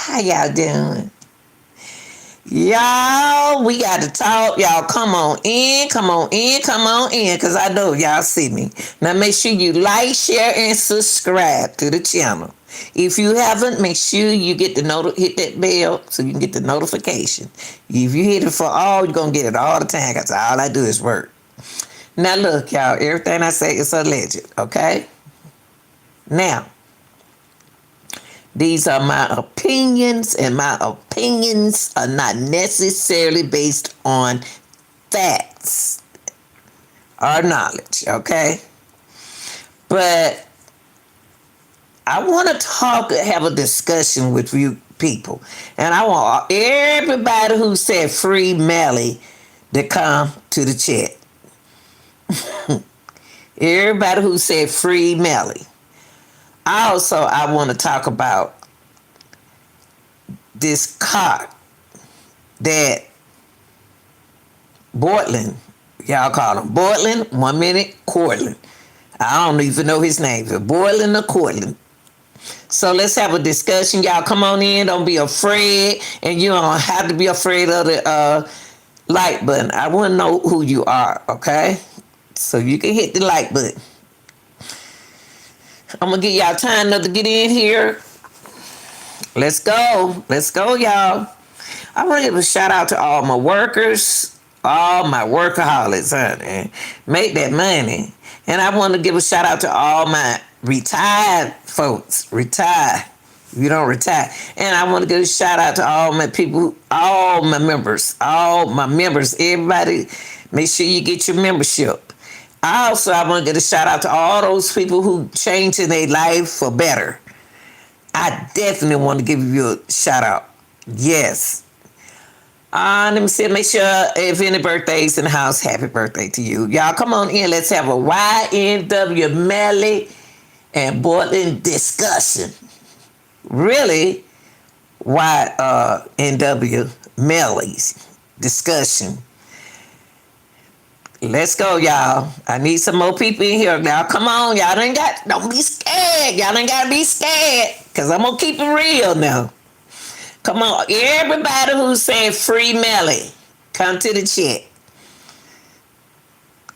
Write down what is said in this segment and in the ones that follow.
How y'all doing? Y'all, we got to talk. Y'all, come on in, come on in, come on in, because I know y'all see me. Now, make sure you like, share, and subscribe to the channel. If you haven't, make sure you get the hit that bell so you can get the notification. If you hit it for all, you're going to get it all the time, because all I do is work. Now, look, y'all, everything I say is alleged, okay? Now, these are my opinions, and my opinions are not necessarily based on facts or knowledge, okay? But I want to have a discussion with you people. And I want everybody who said free Melly to come to the chat. Everybody who said free Melly. Also, I want to talk about this car that Bortland, y'all call him Bortland, 1 minute Cortland. I don't even know his name, Bortland or Cortland. So let's have a discussion. Y'all come on in, don't be afraid, and you don't have to be afraid of the like button. I want to know who you are, okay? So you can hit the like button. I'm going to give y'all time enough to get in here. Let's go. Let's go, y'all. I want to give a shout out to all my workers, all my workaholics, honey. Make that money. And I want to give a shout out to all my retired folks. Retire. You don't retire. And I want to give a shout out to all my people, all my members, everybody. Make sure you get your membership. I want to get a shout out to all those people who changed their life for better. I definitely want to give you a shout out. Yes. Let me see. Make sure if any birthdays in the house, happy birthday to you. Y'all come on in. Let's have a Ynw Melly and Bortland discussion. Really? Ynw Melly's discussion. Let's go, y'all. I need some more people in here. Now, come on. Don't be scared. Y'all ain't got to be scared, because I'm going to keep it real now. Come on. Everybody who said free Melly, come to the chat.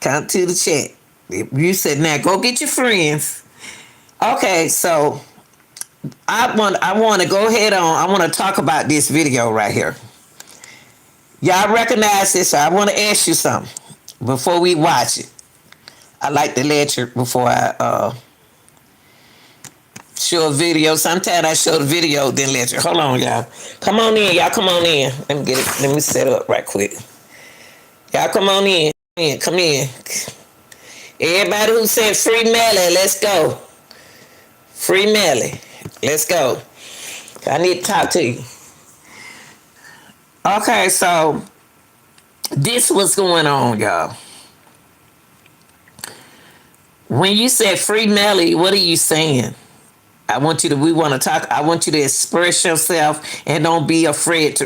Come to the chat. You said, now, go get your friends. Okay, so I want to go ahead on. I want to talk about this video right here. Y'all recognize this, so I want to ask you something. Before we watch it, I like to lecture before I show a video. Sometimes I show the video, then lecture. Hold on, y'all. Come on in, y'all. Come on in. Let me get it. Let me set up right quick. Y'all come on in. Come in. Everybody who said free Melly, let's go. Free Melly. Let's go. I need to talk to you. Okay, so this was going on, y'all. When you said free Melly, what are you saying? I want you to express yourself, and don't be afraid to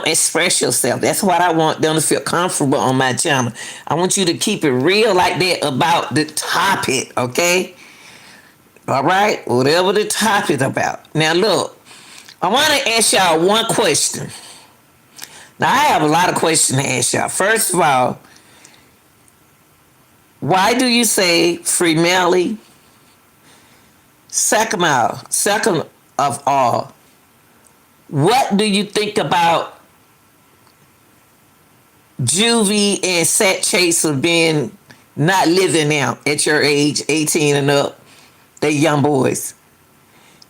express yourself. That's what I want them to feel comfortable on my channel. I want you to keep it real like that about the topic, okay? All right? Whatever the topic about. Now, look, I want to ask y'all one question. Now, I have a lot of questions to ask y'all. First of all, why do you say free Melly? Second of all, what do you think about Juvie and Sat Chaser being not living now at your age, 18 and up? They young boys.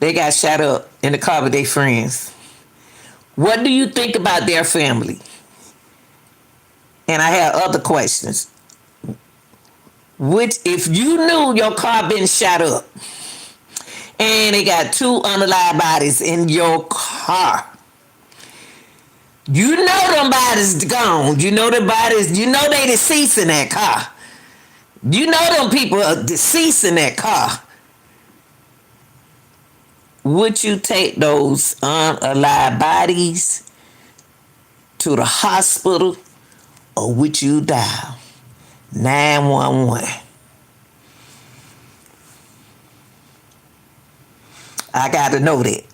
They got shot up in the car with their friends. What do you think about their family? And I have other questions. Which, if you knew your car been shot up and they got 2 unalive bodies in your car, you know them bodies gone. You know the bodies, you know they deceased in that car. You know them people are deceased in that car. Would you take those unalive bodies to the hospital, or would you dial 911? I got to know that.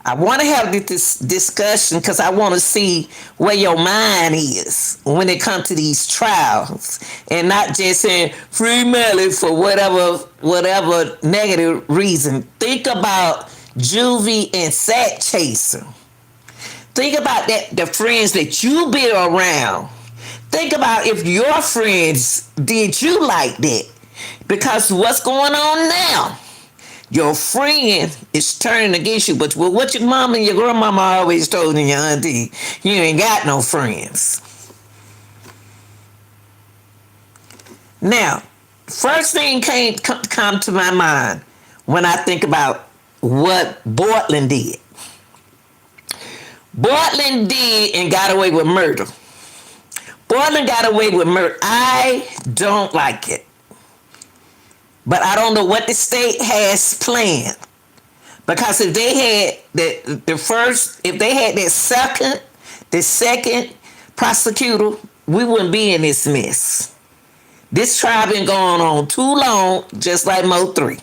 I want to have this discussion because I want to see where your mind is when it comes to these trials, and not just saying free Melly for whatever negative reason. Think about Juvie and Sat Chaser. Think about the friends that you been around. Think about if your friends did you like that. Because what's going on now? Your friend is turning against you. But what your mama and your grandmama always told and your auntie, you ain't got no friends. Now, first thing come to my mind when I think about what Bortland did. Bortland did and got away with murder. Bortland got away with murder. I don't like it. But I don't know what the state has planned. Because if they had the second prosecutor, we wouldn't be in this mess. This trial been going on too long, just like Mo 3.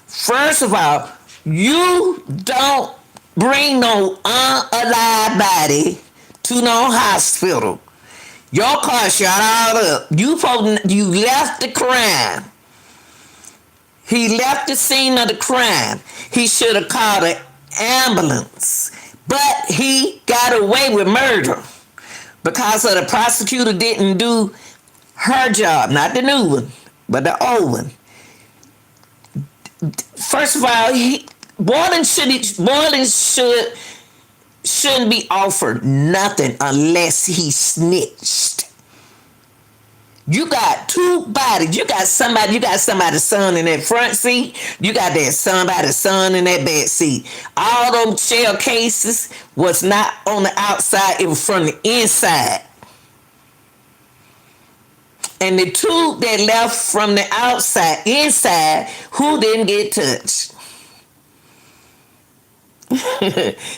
First of all, you don't bring no unalive body to no hospital. Your car shot all up. You left the crime. He left the scene of the crime. He should have called an ambulance. But he got away with murder because of the prosecutor didn't do her job, not the new one, but the old one. First of all, Borland shouldn't be offered nothing unless he snitched. You got two bodies. You got somebody's son in that front seat. You got somebody's son in that back seat. All them shell cases was not on the outside, it was from the inside. And the two that left from the outside, inside, who didn't get touched?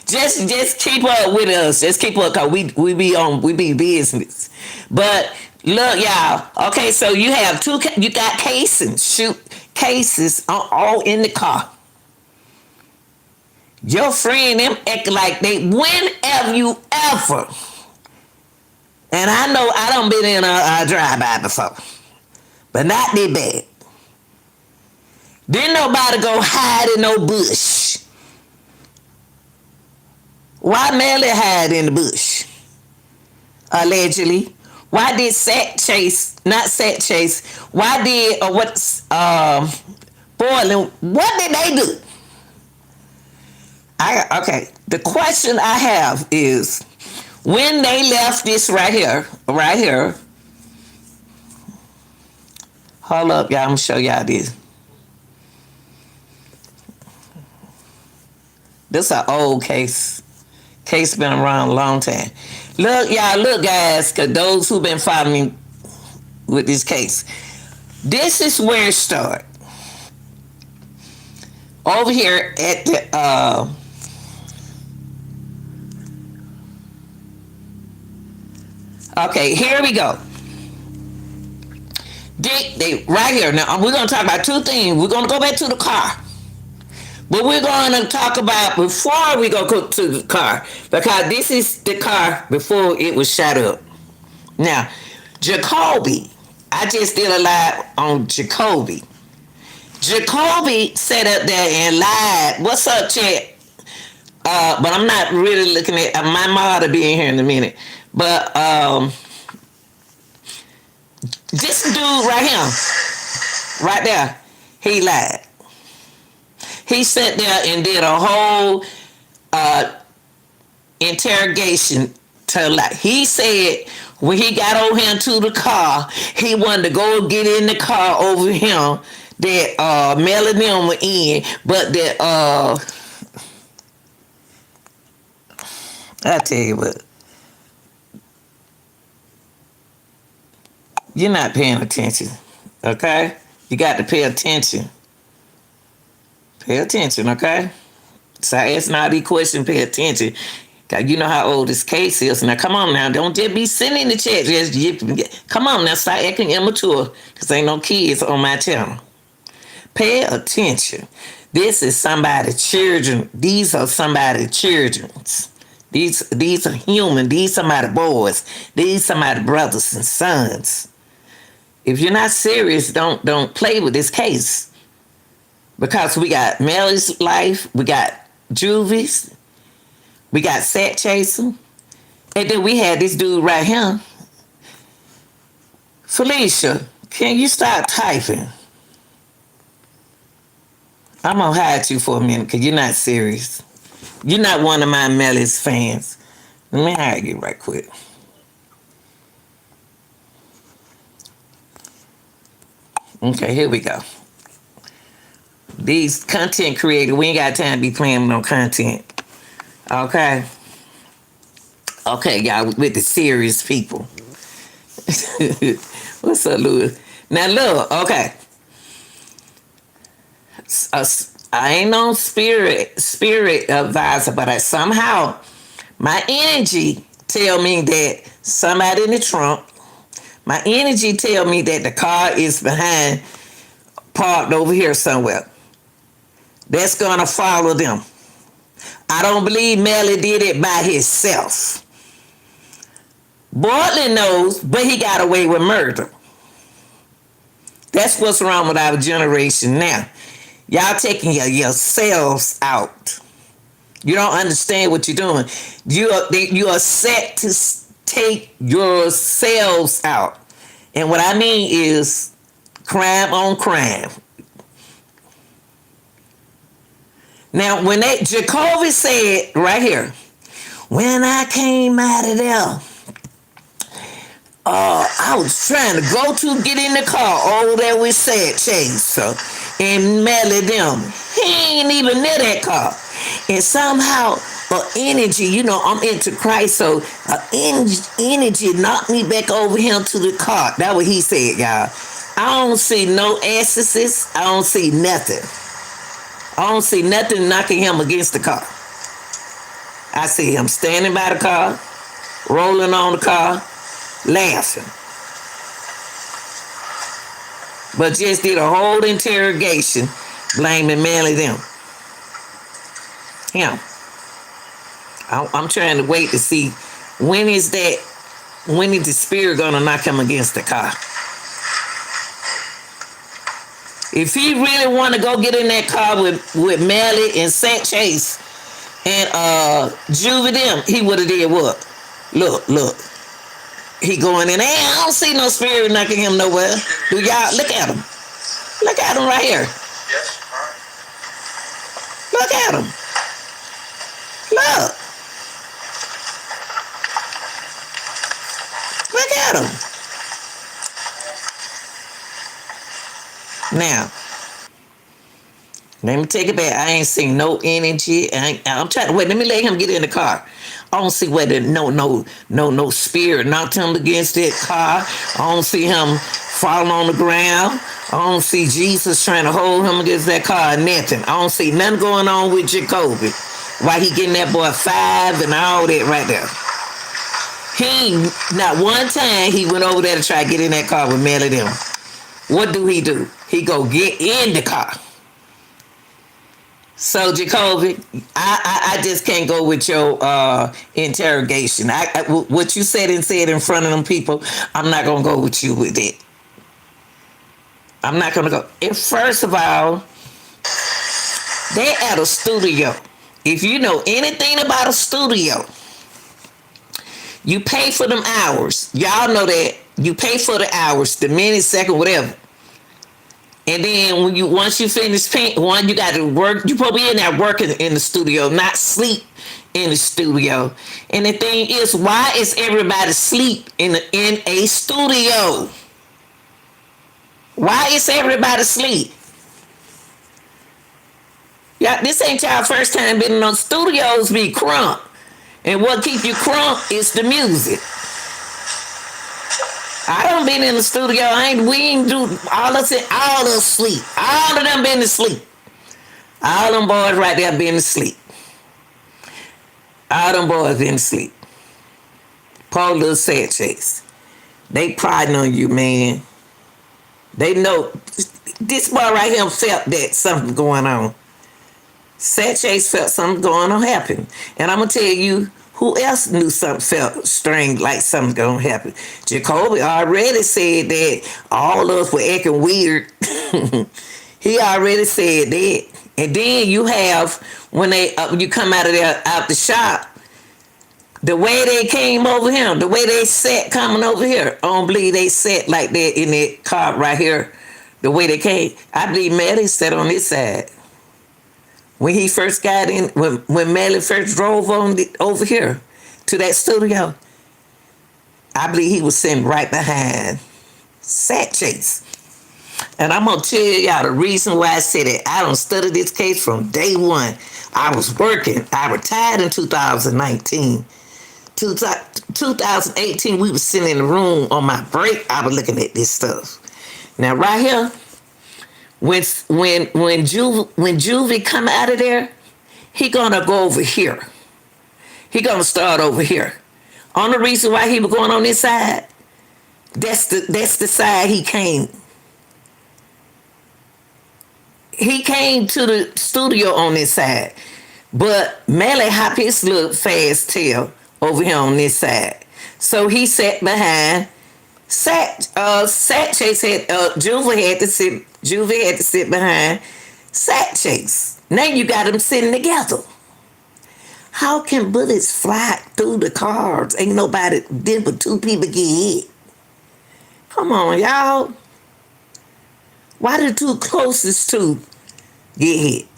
just keep up with us. Just keep up, cause we be business. But look, y'all. Okay, so you have you got cases all in the car. Your friend them act like they whenever you ever. And I know I done been in a drive-by before, but not that bad. Didn't nobody go hide in no bush. Why Melly hide in the bush? Allegedly. Why did why did Borland, what did they do? Okay, the question I have is, when they left this right here, hold up, y'all, I'm gonna show y'all this. This is an old case. Case been around a long time. Look, y'all, look, guys, because those who've been following me with this case. This is where it started. Over here at the, okay, here we go. They right here. Now, we're going to talk about two things. We're going to go back to the car. But we're going to talk about before we go to the car, because this is the car before it was shot up. Now, Jacoby, I just did a live on Jacoby. Jacoby sat up there and lied. What's up, chat? But I'm not really looking at my mom to be in here in a minute. But this dude right here, right there, he lied. He sat there and did a whole interrogation to lie. He said when he got over here to the car, he wanted to go get in the car over him that Melly them were in, but that I tell you what, you're not paying attention, okay? You got to pay attention. Pay attention, okay? So ask now these questions, pay attention. Cause you know how old this case is. Now come on now, don't just be sitting in the chat. Come on now, start acting immature. Cause ain't no kids on my channel. Pay attention. This is somebody's children. These are somebody's children's. These are human. These are my boys. These are my brothers and sons. If you're not serious, don't play with this case. Because we got Melly's life, we got Juvy's, we got Sat Chaser, and then we had this dude right here. Felicia, can you stop typing? I'm gonna hide you for a minute because you're not serious. You're not one of my Melly's fans. Let me hide you right quick. Okay, here we go. These content creators, we ain't got time to be playing with no content. Okay? Okay, y'all, with the serious people. What's up, Louis? Now, look, okay. I ain't no spirit advisor, but somehow my energy tell me that somebody in the trunk, my energy tell me that the car is behind, parked over here somewhere. That's gonna follow them. I don't believe Melly did it by himself. Bartley knows, but he got away with murder. That's what's wrong with our generation now. Y'all taking yourselves out. You don't understand what you're doing. You are set to take yourselves out. And what I mean is crime on crime. Now, when Jacoby said right here, when I came out of there, I was trying to go to get in the car over there with Sad Chaser and Melly them. He ain't even near that car. And somehow, energy, I'm into Christ, so energy knocked me back over him to the car. That's what he said, y'all. I don't see no exorcist. I don't see nothing. I don't see nothing knocking him against the car. I see him standing by the car, rolling on the car, laughing. But just did a whole interrogation blaming Melly them. Him. I'm trying to wait to see when is the spirit gonna knock him against the car. If he really want to go get in that car with Melly and Sat Chase and Juvie them, he would have did what? Look. He going in there. I don't see no spirit knocking him nowhere. Do y'all look at him? Look at him right here. Yes, all right. Look at him. Look. Look at him. Now, let me take it back. I ain't seen no energy. I'm trying to wait. Let me let him get in the car. I don't see whether no spirit knocked him against that car. I don't see him falling on the ground. I don't see Jesus trying to hold him against that car or nothing. I don't see nothing going on with Jacoby. Why he getting that boy 5 and all that right there. Not one time he went over there to try to get in that car with Melly them. What do? He go get in the car. So Jacoby, I just can't go with your interrogation. What you said in front of them people, I'm not gonna go with you with it. I'm not gonna go. And first of all, they at a studio. If you know anything about a studio, you pay for them hours. Y'all know that. You pay for the hours, the minute, second, whatever. And then once you finish paying, you got to work. You probably in there working in the studio, not sleep in the studio. And the thing is, why is everybody sleep in a studio? Why is everybody sleep? Yeah, this ain't y'all first time being in those studios. Be crunk, and what keep you crunk is the music. I done been in the studio. We ain't do all us sleep. All of them been to sleep. All them boys right there been to sleep. All them boys been to sleep. Poor little Sad Chase. They prodding on you, man. They know this boy right here felt that something going on. Sat Chase felt something going on happen. And I'm going to tell you who else knew something felt strange, like something going to happen. Jacoby already said that all of us were acting weird. He already said that. And then you have, when you come out of there, out the shop, the way they came over him, the way they sat coming over here, I don't believe they sat like that in that car right here. The way they came, I believe Melly sat on this side. When he first got in, when Melly first drove over here to that studio, I believe he was sitting right behind Sat Chase. And I'm going to tell y'all the reason why I said it. I done studied this case from day one. I was working. I retired in 2019. 2018, we was sitting in the room on my break. I was looking at this stuff. Now, right here, when Juvie come out of there, he gonna go over here. He gonna start over here. Only reason why he was going on this side, that's the side he came. He came to the studio on this side, but Melly hop his little fast tail over here on this side. So he sat behind. Sat Chase had Juvie had to sit behind Sat Chase. Now you got them sitting together. How can bullets fly through the cars? Ain't nobody did but two people get hit. Come on, y'all. Why the two closest two get hit?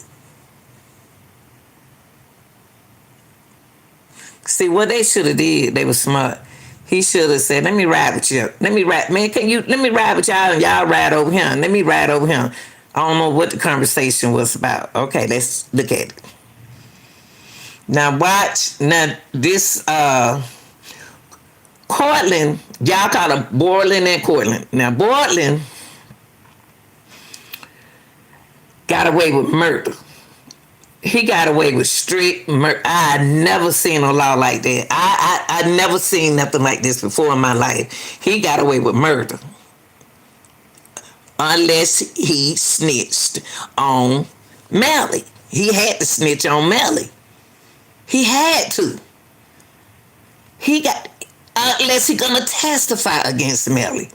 See, what they should have did, they were smart. He should have said, let me ride with you. Let me ride with y'all and y'all ride over here. Let me ride over here. I don't know what the conversation was about. Okay, let's look at it. Now watch, this Cortland, y'all call him Borland and Cortland. Now Borland got away with murder. He got away with strict murder. I never seen a law like that. I never seen nothing like this before in my life. He got away with murder. Unless he snitched on Melly. He had to snitch on Melly. He had to. Unless he gonna testify against Melly.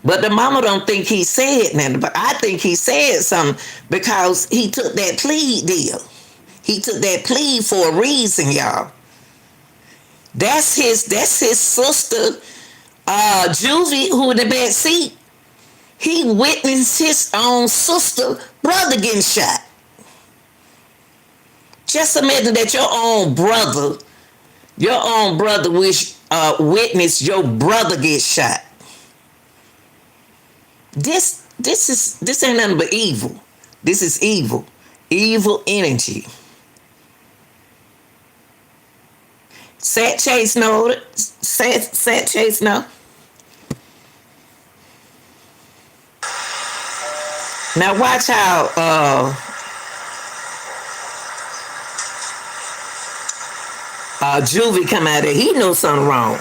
But the mama don't think he said nothing, but I think he said something because he took that plea deal. He took that plea for a reason, y'all. That's his sister, Juvie, who in the back seat. He witnessed his own sister, brother getting shot. Just imagine that your own brother witnessed your brother get shot. This ain't nothing but evil. This is evil. Evil energy. Sat Chase know. Sat Chase know. Now watch how Juvie come out there. He knows something wrong.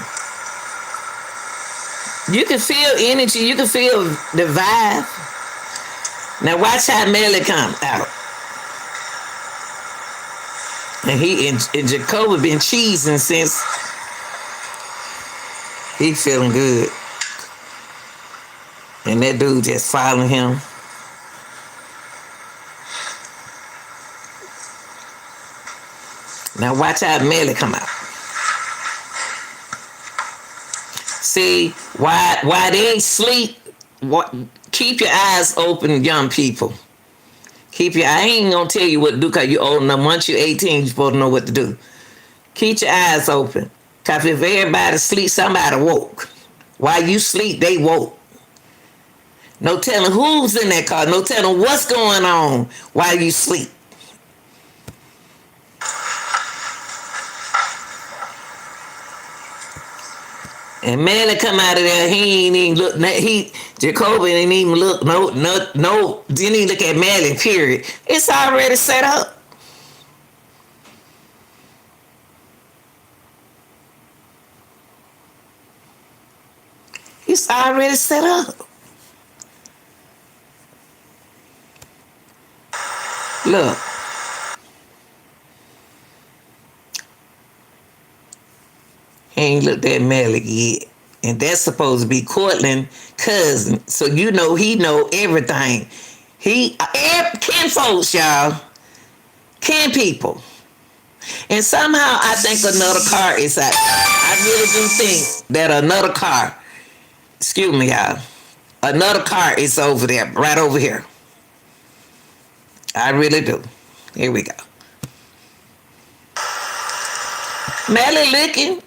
You can feel energy. You can feel the vibe. Now watch how Melly come out. And and Jacoby been cheesing since he feeling good. And that dude just following him. Now watch how Melly come out. See, why they sleep, keep your eyes open, young people. I ain't gonna tell you what to do because you're old enough. Once you're 18, you're supposed to know what to do. Keep your eyes open. Because if everybody sleep, somebody woke. While you sleep, they woke. No telling who's in that car. No telling what's going on while you sleep. And Melly come out of there, he ain't even look. Jacoby didn't even look. No, didn't even look at Melly. Period. It's already set up. It's already set up. Look, he ain't looked at Melly yet. And that's supposed to be Cortland cousin. So you know he know everything. Kin folks, y'all. Kin people. And somehow I think another car is out. I really do think that another car, excuse me, y'all, another car is over there, right over here. I really do. Here we go. Melly looking,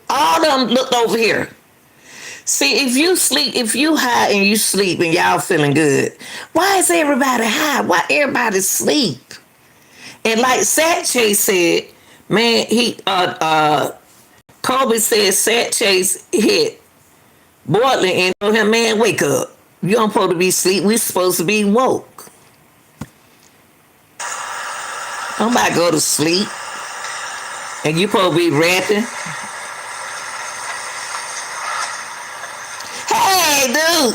all of them look over here. See, if you high and you sleep and y'all feeling good, why is everybody high? Why everybody sleep? And like Sat Chase said, man, Kobe said Sat Chase hit Bortland and told him, man, wake up. You don't supposed to be asleep. We supposed to be woke. Nobody go to sleep. And you supposed to be rapping. Hey, dude.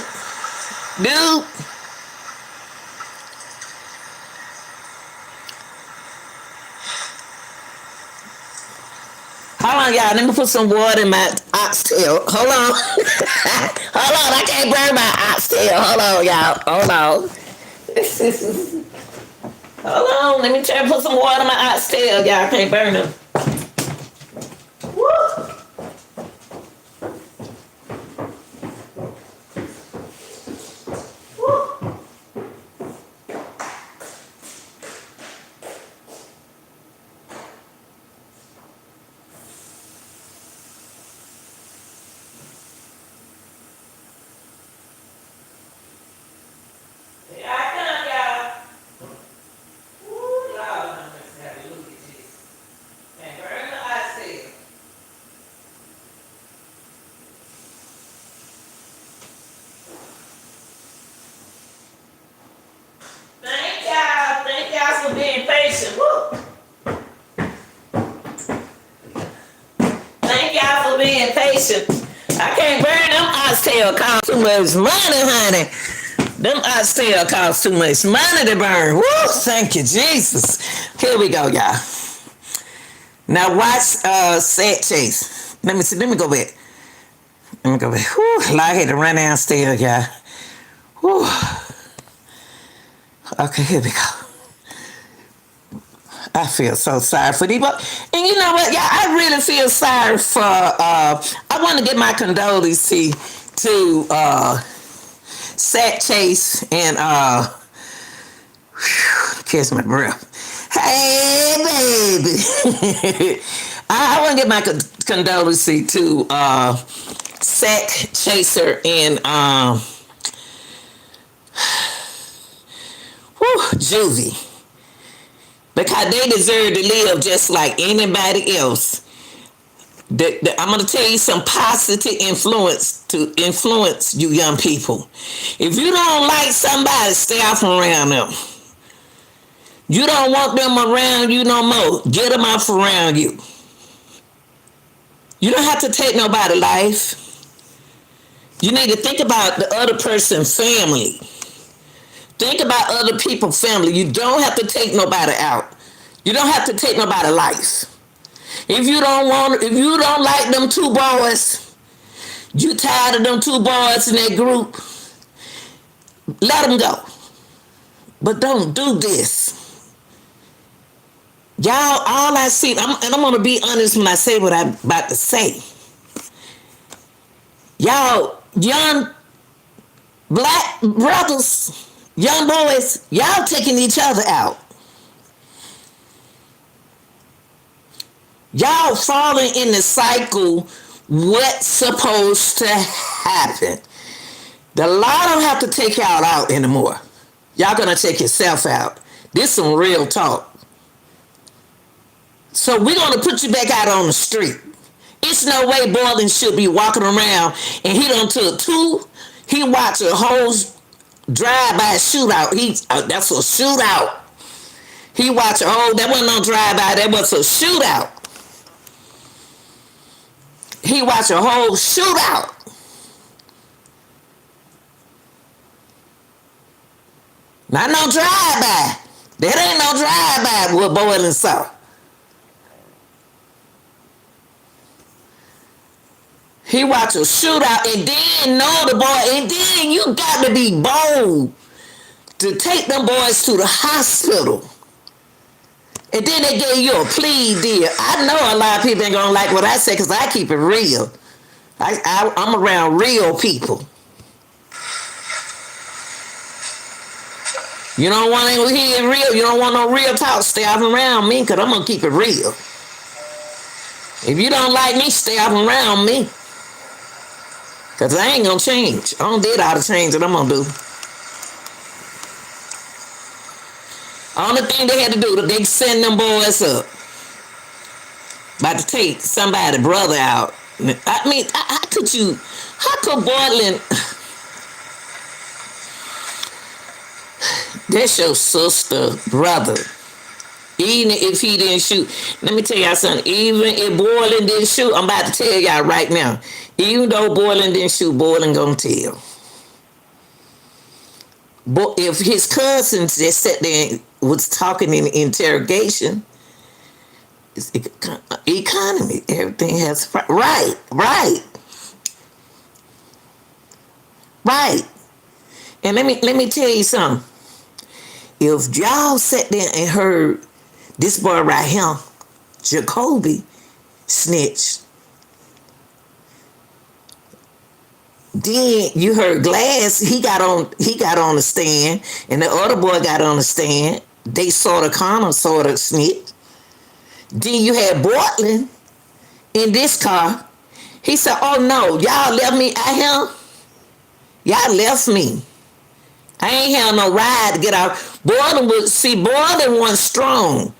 Hold on, y'all. Let me put some water in my oxtail. Hold on. Hold on. I can't burn my oxtail. Hold on, y'all. Hold on. Hold on. Let me try to put some water in my oxtail. Y'all, I can't burn them. Woo. Thank y'all for being patient. Woo. Thank y'all for being patient. I can't burn them oxtail cost too much money, honey. Them oxtail cost too much money to burn. Woo, thank you, Jesus. Here we go, y'all. Now watch Sat Chase. Let me see. Let me go back. Whew, I had to run downstairs, y'all. Whew. Okay, here we go. I feel so sorry for these. And you know what, y'all? I really feel sorry for. I want to give my condolences to Sat Chase and catch my breath. Hey, baby. I want to give my condolences to Sat Chaser and Juvie. Because they deserve to live just like anybody else. I'm going to tell you some positive influence to influence you young people. If you don't like somebody, stay off around them. You don't want them around you no more. Get them off around you. You don't have to take nobody's life. You need to think about the other person's family. Think about other people's family. You don't have to take nobody out. You don't have to take nobody's life. If you don't like them two boys, you tired of them two boys in that group, let them go. But don't do this. Y'all, all I see, and I'm going to be honest when I say what I'm about to say. Y'all, young black brothers, young boys, y'all taking each other out. Y'all falling in the cycle. What's supposed to happen? The law don't have to take y'all out anymore. Y'all gonna take yourself out. This some real talk. So we're gonna put you back out on the street. It's no way Borland should be walking around and he done took he watched a whole drive-by shootout. That's a shootout. He watched that wasn't no drive-by, that was a shootout. He watched a whole shootout. Not no drive-by. That ain't no drive-by with boiling salt. He watch a shootout and then know the boy, and then you got to be bold to take them boys to the hospital. And then they gave you a plea deal. I know a lot of people ain't gonna like what I say because I keep it real. I'm around real people. You don't want to hear real. You don't want no real talk. Stay off around me because I'm gonna keep it real. If you don't like me, stay off around me. Because I ain't going to change. I don't did all the change that I'm going to do. Only thing they had to do, they send them boys up. About to take somebody's brother out. I mean, how could Portland, that's your sister, brother. Even if he didn't shoot, let me tell y'all something. Even if Borland didn't shoot, I'm about to tell y'all right now. Even though Borland didn't shoot, Borland gonna tell. But if his cousins that sat there and was talking in the interrogation, it's economy, everything has right. And let me tell you something. If y'all sat there and heard this boy right here, Jacoby, snitch. Then you heard Glass, he got on the stand, and the other boy got on the stand. They sort of snitch. Then you had Portland in this car. He said, "Oh no, y'all left me out here. Y'all left me. I ain't have no ride to get out." Borland wasn't strong.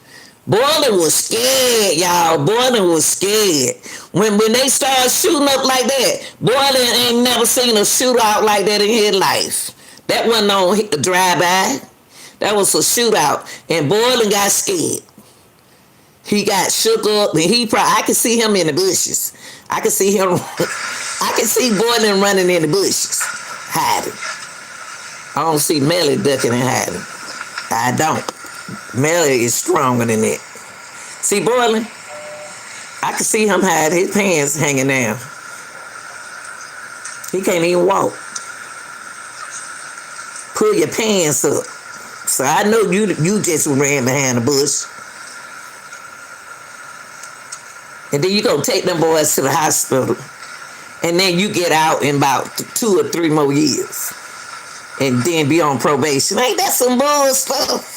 Borland was scared, y'all. Borland was scared. When they started shooting up like that, Borland ain't never seen a shootout like that in his life. That wasn't no drive-by. That was a shootout. And Borland got scared. He got shook up, and I could see him in the bushes. I could see Borland running in the bushes, hiding. I don't see Melly ducking and hiding. I don't. Melly is stronger than that. See Borland? I can see him hide his pants hanging down. He can't even walk. Pull your pants up. So I know you just ran behind the bush. And then you gonna take them boys to the hospital. And then you get out in about 2 or 3 more years. And then be on probation. Ain't that some bull stuff?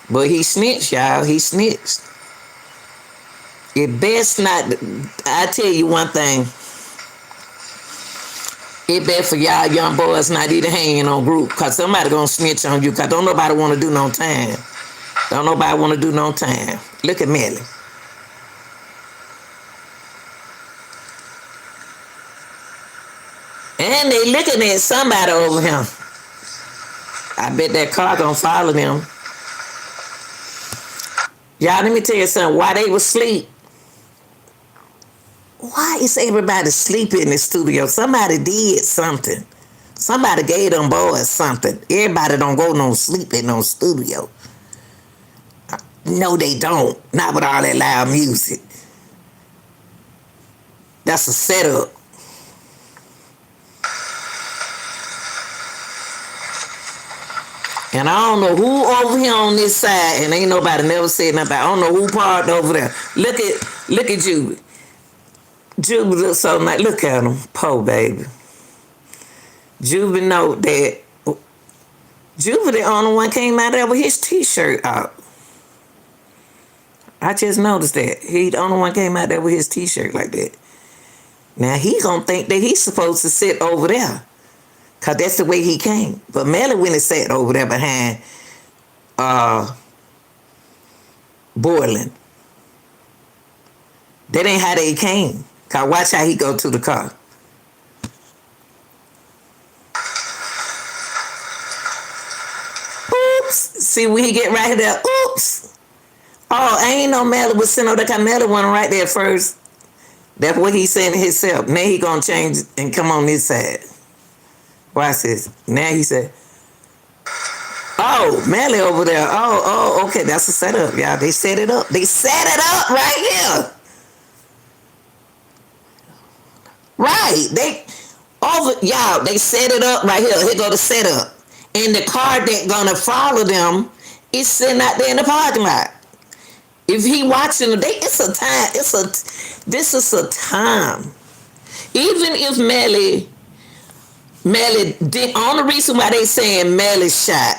But he snitched, y'all. He snitched. It best not. I tell you one thing. It best for y'all young boys not even hanging on group, cause somebody gonna snitch on you. Cause don't nobody want to do no time. Don't nobody want to do no time. Look at Melly. And they looking at somebody over him. I bet that car gonna follow them. Y'all, let me tell you something. While they was asleep, why is everybody sleeping in the studio? Somebody did something. Somebody gave them boys something. Everybody don't go no sleep in no studio. No, they don't. Not with all that loud music. That's a setup. And I don't know who over here on this side, and ain't nobody never said nothing. I don't know who parked over there. Look at Juby. Juby looks so nice. Look at him. Poor baby. Juby know that Juby the only one came out there with his t-shirt out. I just noticed that. He the only one came out there with his t-shirt like that. Now he gonna think that he's supposed to sit over there. Cause that's the way he came. But Melly went and sat over there behind Borland. That ain't how they came. Cause watch how he go to the car. Oops. See when he get right there. Oops. Oh, I ain't know Melly was sitting over there. Cause Melly went right there first. That's what he said himself. Now he gonna change and come on this side. Watch this. Now he said, Oh, Melly over there. Okay, that's a setup, y'all. They set it up. They set it up right here. Right. They over y'all, they set it up right here. Here go the setup. And the car that gonna follow them is sitting out there in the parking lot. If he watching them, it's a time. This is a time. Even if Melly, the only reason why they saying Melly shot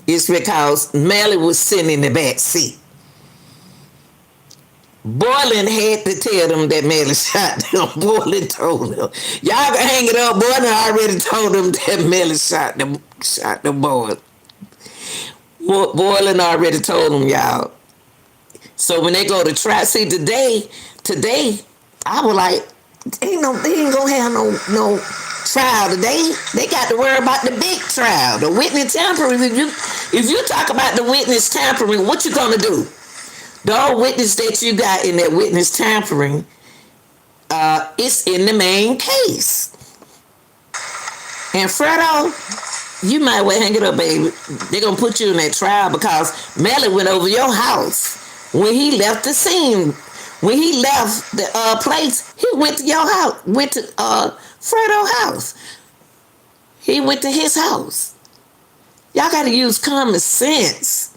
is because Melly was sitting in the back seat. Boylan had to tell them that Melly shot them. Boylan told them. Y'all can hang it up. Boylan already told them that Melly shot the boys. Boylan already told them, y'all. So when they go to trial, see today, I was like, they ain't gonna have no trial today. They got to worry about the big trial, the witness tampering. If you talk about the witness tampering, what you gonna do? The whole witness that you got in that witness tampering, it's in the main case. And Fredo, you might well hang it up, baby. They're gonna put you in that trial because Melly went over your house when he left the scene. When he left the place, he went to your house, went to Fredo's house. He went to his house. Y'all got to use common sense.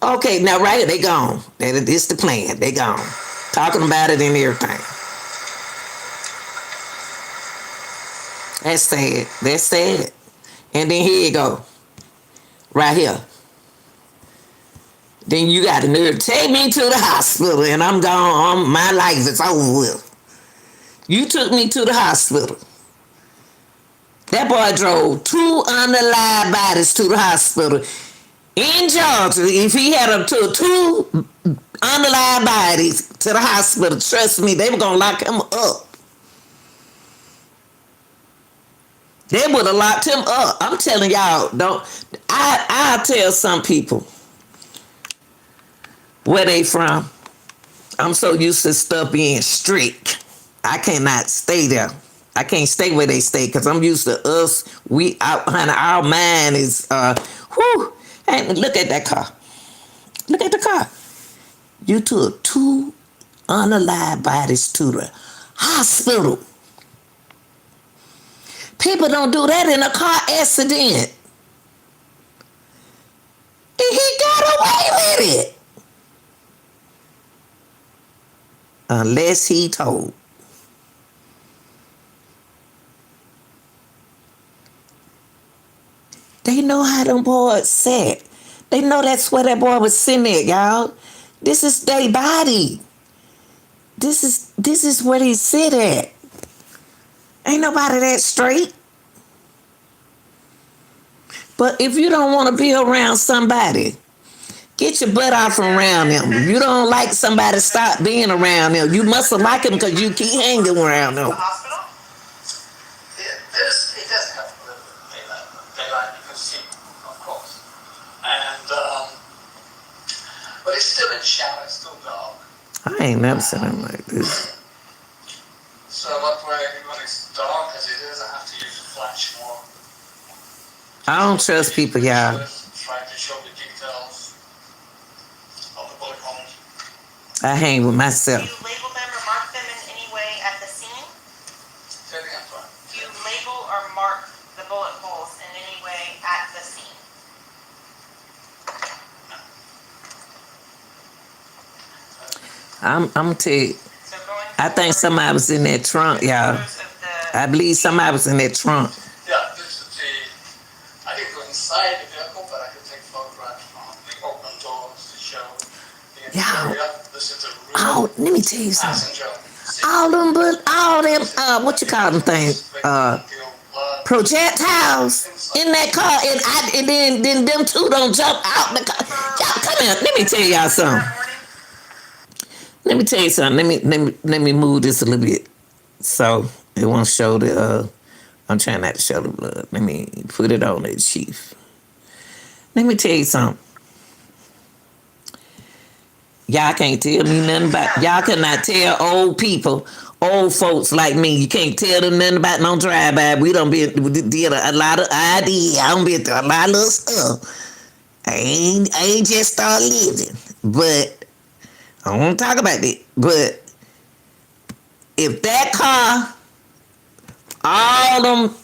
Okay, now right here, they gone. This the plan. They gone. Talking about it and everything. That's sad. That's sad. And then here you go. Right here. Then you got the nerve to take me to the hospital and I'm gone. My life is over with. You took me to the hospital. That boy drove 2 unalive bodies to the hospital in Georgia. If he had 2 unalive bodies to the hospital, trust me, they were going to lock him up. They would have locked him up. I'm telling y'all, I'll tell some people where they from. I'm so used to stuff being strict. I cannot stay there. I can't stay where they stay because I'm used to us. Our mind is, whew. And look at that car. Look at the car. You took 2 unalive bodies to the hospital. People don't do that in a car accident. And he got away with it. Unless he told. They know how them boys sat. They know that's where that boy was sitting at, y'all. This is their body. This is where he sit at. Ain't nobody that straight. But if you don't want to be around somebody, get your butt off from around them. If you don't like somebody, stop being around them. You must have liked them because you keep hanging around them. The hospital? It doesn't have to live with daylight because he, of course. And, but it's still in shadow, it's still dark. I ain't never seen him like this. So when it's dark as it is, I have to use a flash more. I don't trust people, y'all. Trying to show the details of the bullet holes. I hang with myself. Do you label them or mark them in any way at the scene? Say it again, Brian. Do you label or mark the bullet holes in any way at the scene? I'm gonna tell you. So going I think somebody was in that trunk, y'all. photos of the I believe somebody was in that trunk. Yeah, this is the. I didn't go inside the vehicle, but I could take photographs from the open doors to show the interior. This is the real Oh, let me tell you something. passenger. All them, what you call them things? Projectiles in that car, and then them 2 don't jump out the car. Y'all come here. Let me tell y'all something. Let me tell you something. Let me move this a little bit so it won't show the. I'm trying not to show the blood. Let me put it on the chief. Let me tell you something. Y'all can't tell me nothing about. Y'all cannot tell old people old folks like me. You can't tell them nothing about no drive-by. We did a lot of ideas. I done been through a lot of stuff. I ain't just started living. But I don't want to talk about it. But if that car, all them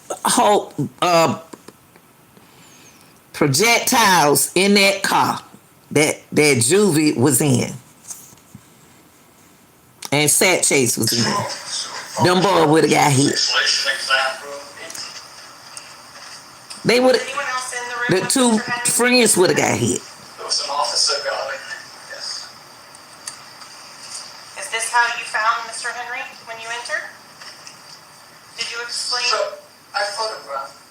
projectiles in that car that Juvie was in, and Sat Chase was in, them boys would have got hit. They would. Anyone else in the room? The with two Mr. Henry? friends would have got hit. There was an officer guarding me, yes. Is this how you found Mr. Henry when you entered? Did you explain? So, I photographed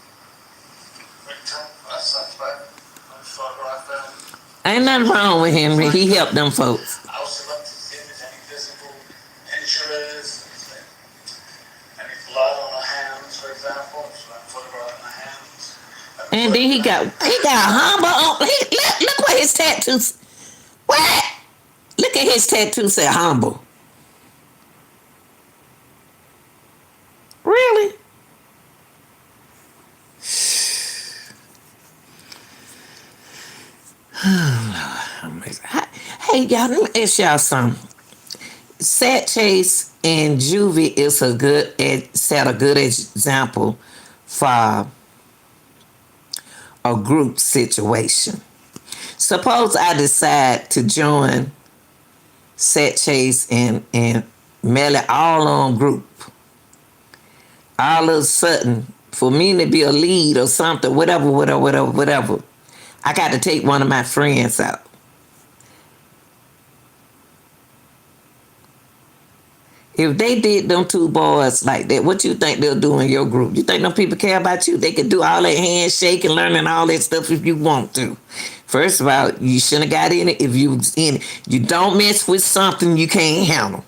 Victor last Saturday. I photographed them. Ain't nothing wrong with Henry. He helped them folks. I also looked to see if there's any visible injuries, any blood on the hands, for example. So I photographed the hands. And then he got humble on. Look what his tattoos. What? Look at his tattoo say humble. Really? Hey y'all, let me ask y'all something. Sat Chase and Juvie is set a good example for a group situation. Suppose I decide to join Sat Chase and Melly all on group. All of a sudden, for me to be a lead or something, whatever, I got to take one of my friends out. If they did them two boys like that, what you think they'll do in your group? You think them people care about you? They can do all that handshake and learning all that stuff if you want to. First of all, you shouldn't have got in it if you was in it. You don't mess with something you can't handle.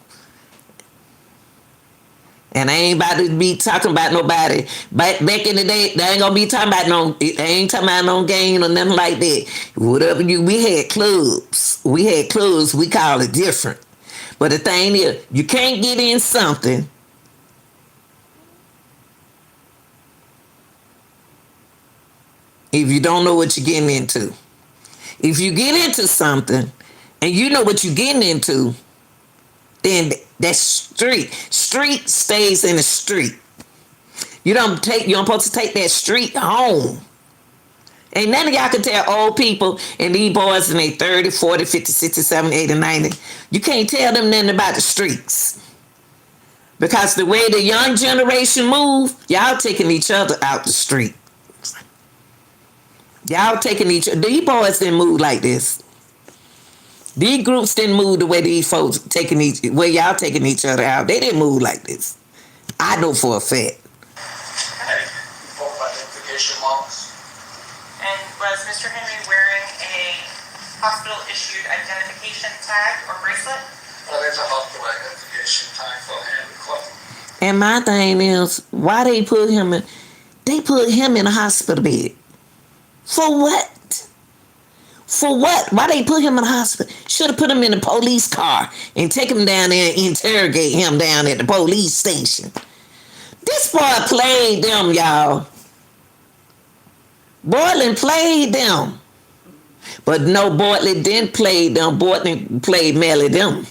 And I ain't about to be talking about nobody. Back in the day, they ain't gonna be talking about no game or nothing like that. Whatever we had clubs. We call it different. But the thing is, you can't get in something if you don't know what you're getting into. If you get into something and you know what you're getting into, then that's street. Street stays in the street. You don't supposed to take that street home. Ain't none of y'all can tell old people and these boys in their 30, 40, 50, 60, 70, 80, 90. You can't tell them nothing about the streets. Because the way the young generation move, y'all taking each other out the street. These boys didn't move like this. These groups didn't move the way these folks where y'all taking each other out. They didn't move like this. I know for a fact. Any identification marks? And was Mr. Henry wearing a hospital-issued identification tag or bracelet? Well, there's a hospital identification tag for Henry Clinton. And my thing is, why they put him in a hospital bed? For what? For what? Why they put him in the hospital? Should have put him in a police car and take him down there and interrogate him down at the police station. This boy played them, y'all. Bortland played them. But no, Bortland didn't play them. Bortland played Melly them.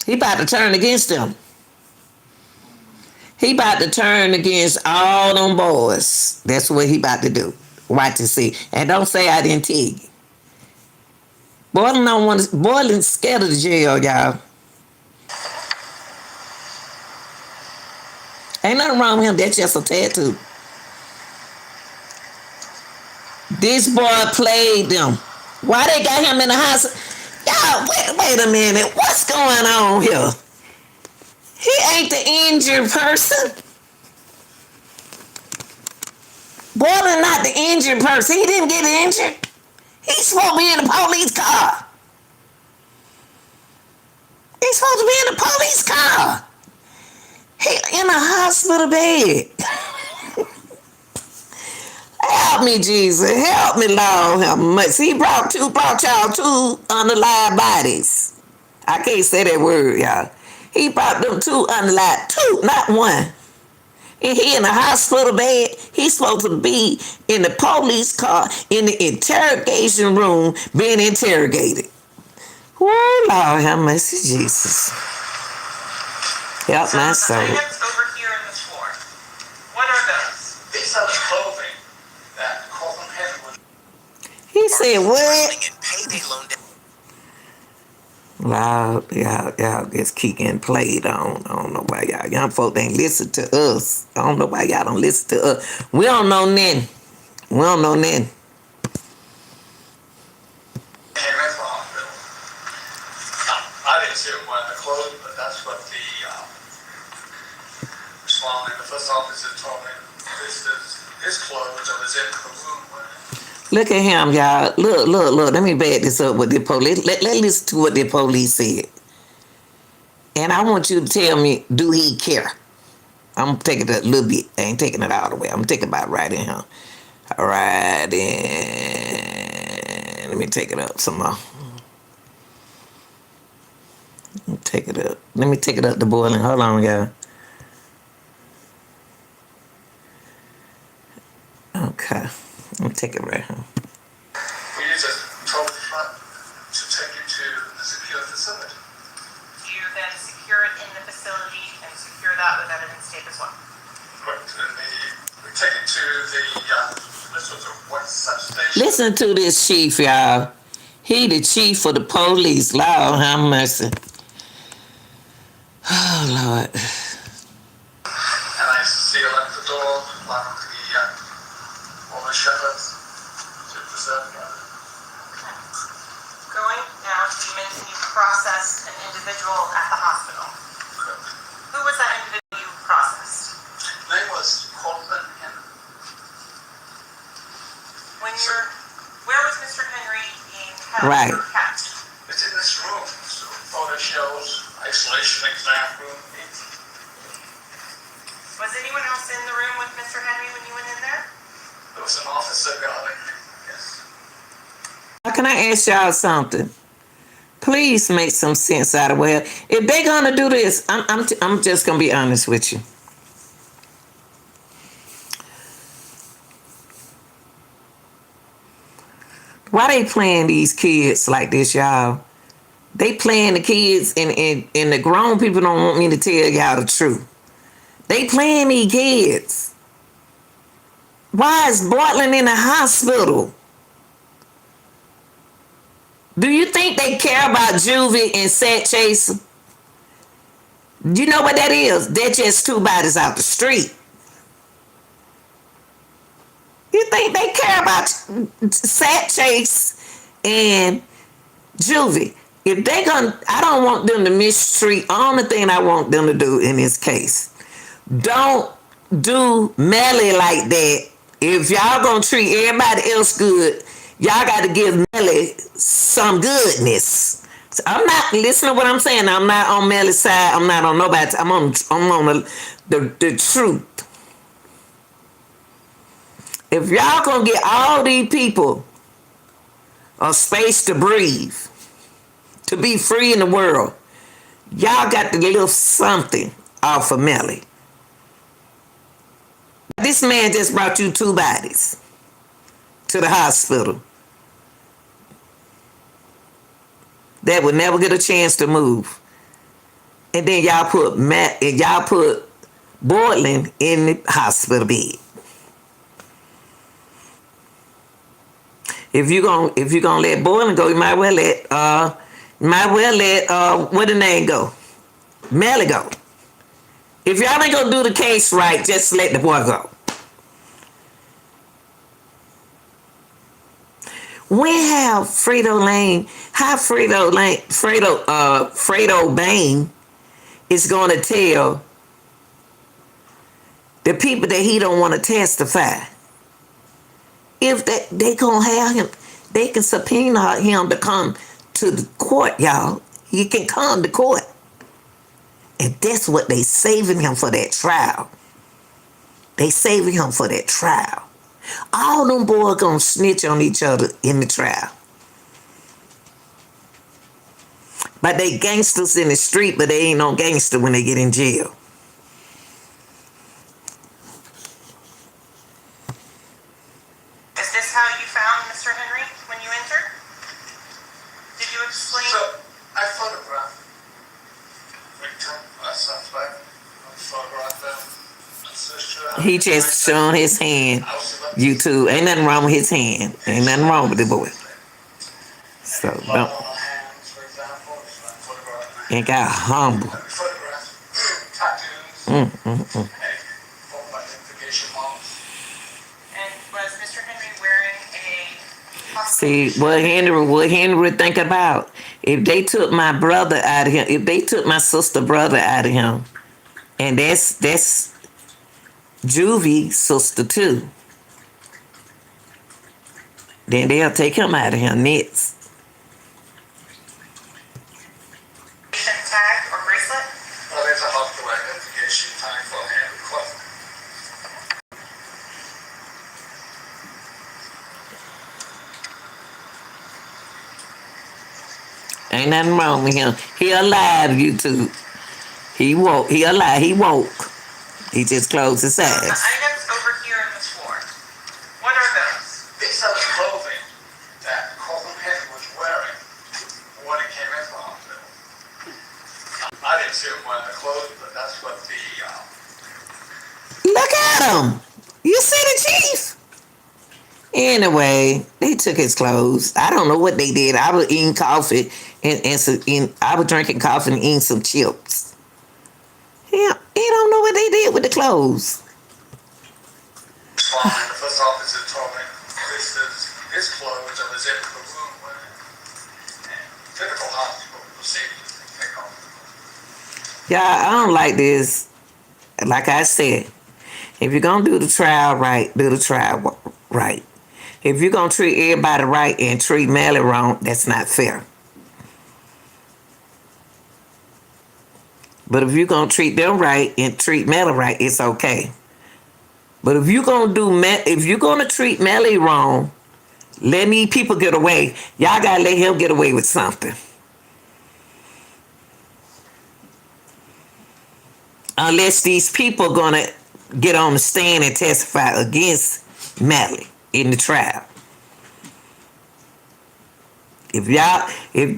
He about to turn against them. He about to turn against all them boys. That's what he about to do. Watch and see. And don't say I didn't tell you. Bortland's scared of the jail, y'all. Ain't nothing wrong with him. That's just a tattoo. This boy played them. Why they got him in the hospital? Y'all, wait a minute. What's going on here? He ain't the injured person. Borland not the injured person. He didn't get injured. He's supposed to be in the police car. He's supposed to be in the police car. He in a hospital bed. Help me, Jesus. Help me, Lord. Help me. See, he brought y'all two unalive bodies. I can't say that word, y'all. He brought them two unalived, two, not one. And he in a hospital bed. He's supposed to be in the police car in the interrogation room being interrogated. Whoa, Lord have mercy, Jesus. Help So my the soul. items over here on the floor, what are those? These are the clothing that Courtroom had was He said, what? Loud, y'all just keep getting played on. I don't know why y'all young folk ain't listen to us. I don't know why y'all don't listen to us. We don't know nothing. We don't know nothing. came in from hospital. I didn't see him wearing the clothes, but that's what the respondent, the first officer told me. This is his clothes that was in the room wearing. Look at him, y'all. Look. Let me back this up with the police. Let's listen to what the police said. And I want you to tell me, do he care? I'm taking it a little bit. I ain't taking it all the way. I'm taking about right in here. Right in. Let me take it up some more. Let me take it up. Let me take it up to boiling. Hold on, y'all. Okay. Let me take it right here. We use a total front to take it to the secure facility. You then secure it in the facility and secure that with evidence tape as well. But we take it to the, this was a West substation. Listen to this chief, y'all. He the chief of the police. Lord have mercy. Oh, Lord. And I seal up the door, lock the all the shutters to preserve the other. Going now, so you mentioned you processed an individual at the hospital. Who was that individual you processed? His name was Courtroom Ynw. Where was Mr. Henry being held Right. or kept? It's in this room, so photo shows, isolation exam room. Was anyone else in the room with Mr. Henry when you went in there? There was an officer guarding me, yes. Can I ask y'all something? Please make some sense out of it. If they're gonna do this, I'm just gonna be honest with you. Why they playing these kids like this, y'all? They playing the kids, and the grown people don't want me to tell y'all the truth. They playing these kids. Why is Bartland in the hospital? Do you think they care about Juvie and Set Chase? Do you know what that is? They're just two bodies out the street. You think they care about Set Chase and Juvie? If they gonna, I don't want them to mistreat. Only thing I want them to do in this case, don't do Melly like that. If y'all gonna treat everybody else good, y'all got to give Melly some goodness. So I'm not, listen to what I'm saying. I'm not on Melly's side. I'm not on nobody's. I'm on the truth. If y'all gonna get all these people a space to breathe, to be free in the world, y'all got to lift something off of Melly. This man just brought you two bodies to the hospital that would never get a chance to move, and then y'all put Bortland in the hospital bed. If you gonna let Bortland go, you might well let what the name go, Melly go. If y'all ain't gonna do the case right, just let the boy go. When have Fredo Bain is gonna tell the people that he don't want to testify? If they gonna have him, they can subpoena him to come to the court, y'all. He can come to court. And that's what they saving him for, that trial. They saving him for that trial. All them boys gonna snitch on each other in the trial. But they gangsters in the street, but they ain't no gangster when they get in jail. Is this how you found Mr. Henry when you entered? Did you explain? So, I photographed victim, suspect. I photographed them. Sister. He just showing his hand. You too. Ain't nothing wrong with his hand. Ain't nothing wrong with the boy. So don't. Ain't got humble. And was Mr. Henry wearing a See what Henry would think about if they took my brother out of him, if they took my sister brother out of him, and that's Juvie's sister too. Then they'll take him out of here next. tag or bracelet? Well, there's a hospital identification tag for Henry Club. Ain't nothing wrong with him. He alive, YouTube. He woke. He alive. He woke. He just closed his The eyes. items over here on the floor. What are those? These are the clothing that Courtroom Henry was wearing when he came into the hospital. I didn't see him wearing the clothes, but that's what the Look at him. You see the chief? Anyway, they took his clothes. I don't know what they did. I was eating coffee and I was drinking coffee and eating some chips. Yeah, he don't know what they did with the clothes. the first officer told me this is his clothes that was in the room with him. And typical hospital procedures, they take off. Yeah, I don't like this. Like I said, if you're gonna do the trial right, do the trial right. If you're gonna treat everybody right and treat Melly wrong, that's not fair. But if you're gonna treat them right and treat Melly right, it's okay. But if you're gonna treat Melly wrong, let me people get away. Y'all gotta let him get away with something. Unless these people gonna get on the stand and testify against Melly in the trial. If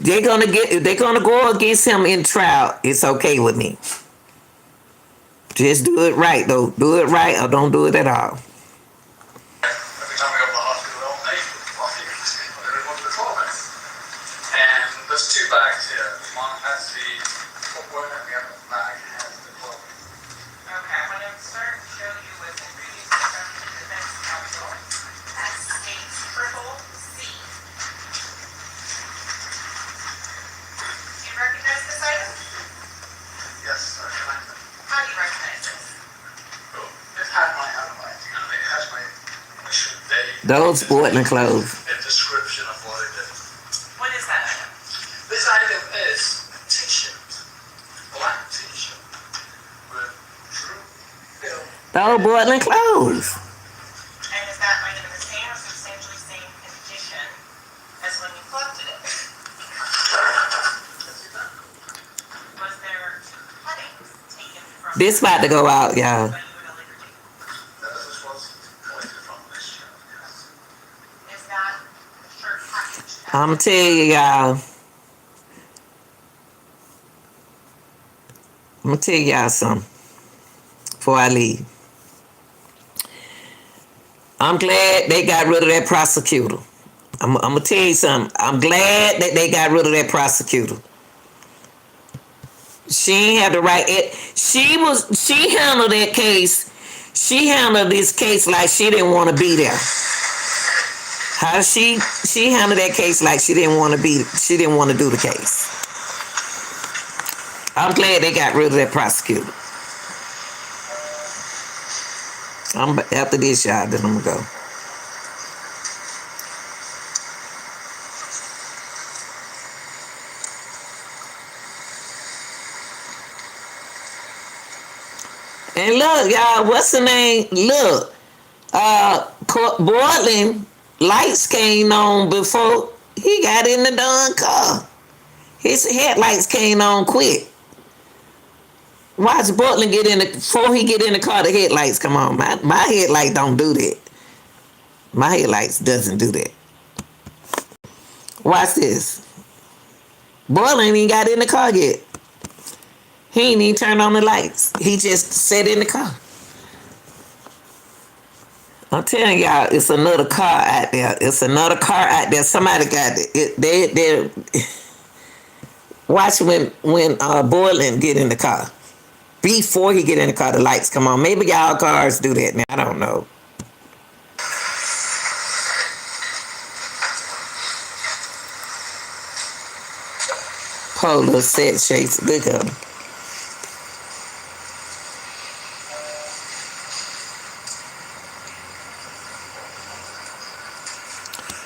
they're gonna go against him in trial, it's okay with me. Just do it right though. Do it right or don't do it at all. Every time we go to the hospital, they put it on the clothing. And there's two bags here. One has the footwear and the other bag has the clothing. Okay, I'm going to start to show you what's in previous discussion with defense counsel. That states triple C. Do you recognize this item? Yes, sir. How do you recognize this? It has my handwriting on it. It has my issue date. Those Portland clothes. A description of what it is. What is that item? This item is a t-shirt. Black t-shirt. With true bill. Those Portland clothes. And is that item in the same or substantially same condition as when you collected it? Was there cuttings taken from This about to go out, y'all. what you would have later taken? This was collected from this shirt, yes. Is that the shirt packaged? I'ma tell you, y'all. I'm gonna tell y'all something before I leave. I'm glad they got rid of that prosecutor. I'm gonna tell you something. I'm glad that they got rid of that prosecutor. She ain't had the right. She handled that case. She handled this case like she didn't want to be there. How she handled that case like she didn't want to do the case. I'm glad they got rid of that prosecutor. After this, y'all, then I'm gonna go. And look, y'all, what's the name? Look, Portland lights came on before he got in the darn car. His headlights came on quick. Watch Portland get in the before he get in the car. The headlights come on. My headlight don't do that. My headlights doesn't do that. Watch this. Portland ain't even got in the car yet. He ain't even turned on the lights. He just sat in the car. I'm telling y'all, it's another car out there. It's another car out there. Somebody got it. They watch when Borland get in the car. Before he get in the car, the lights come on. Maybe y'all cars do that now. I don't know. Polo set shakes. Look at him.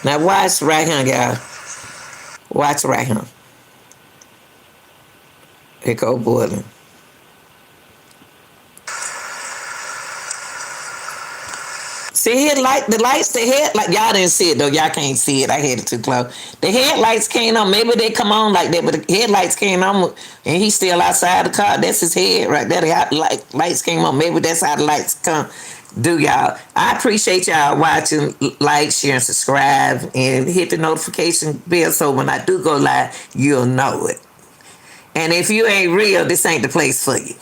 Now watch right here, y'all. Watch right here. Here go Borland. See his light, the lights, the headlight. Y'all didn't see it though. Y'all can't see it. I had it too close. The headlights came on. Maybe they come on like that, but the headlights came on, and he's still outside the car. That's his head right there. The lights came on. Maybe that's how the lights come. Do y'all? I appreciate y'all watching. Like, share, and subscribe, and hit the notification bell so when I do go live, you'll know it. And if you ain't real, this ain't the place for you.